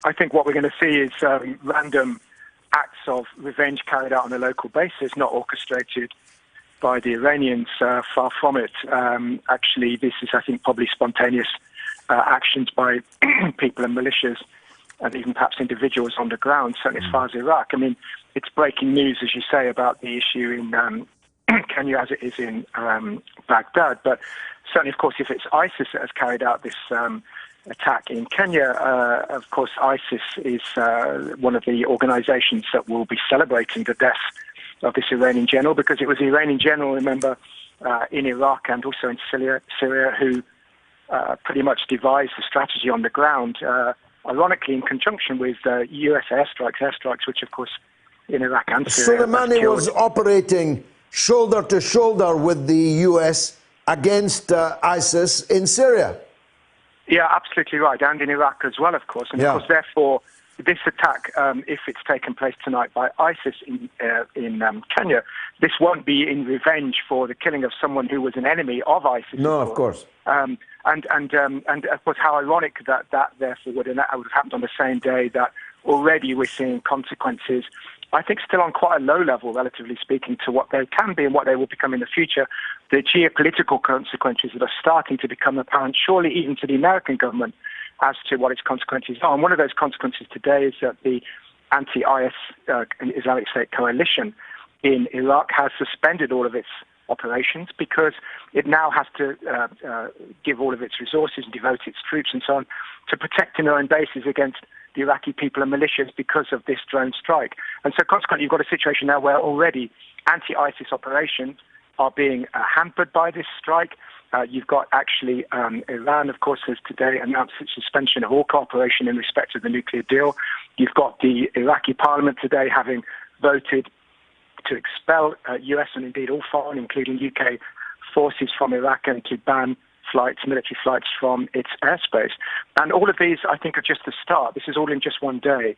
I think what we're going to see is random acts of revenge carried out on a local basis, not orchestrated by the Iranians. Far from it. Actually, this is, I think, probably spontaneous actions by people and militias and even perhaps individuals on the ground, certainly as far as Iraq. I mean, it's breaking news, as you say, about the issue in Kenya as it is in Baghdad. But certainly, of course, if it's ISIS that has carried out this attack in Kenya, of course, ISIS is one of the organizations that will be celebrating the death of this Iranian general, because it was the Iranian general, remember, in Iraq and also in Syria who pretty much devised the strategy on the ground, ironically in conjunction with US airstrikes, which, of course, in Iraq and Syria... Soleimani was operating shoulder to shoulder with the US against ISIS in Syria. Yeah, absolutely right, and in Iraq as well, of course. And, of course, therefore, this attack, if it's taken place tonight by ISIS in Kenya, this won't be in revenge for the killing of someone who was an enemy of ISIS. No, of course. And of course, how ironic that therefore would have happened on the same day that already we're seeing consequences, I think, still on quite a low level, relatively speaking, to what they can be and what they will become in the future. The geopolitical consequences that are starting to become apparent, surely even to the American government, as to what its consequences are. And one of those consequences today is that the anti-IS Islamic State coalition in Iraq has suspended all of its operations because it now has to give all of its resources and devote its troops and so on to protecting their own bases against the Iraqi people and militias because of this drone strike. And so consequently, you've got a situation now where already anti-ISIS operations are being hampered by this strike. You've got actually Iran, of course, has today announced its suspension of all cooperation in respect of the nuclear deal. You've got the Iraqi parliament today having voted to expel US and indeed all foreign, including UK, forces from Iraq and to ban military flights from its airspace. And all of these, I think, are just the start. This is all in just one day.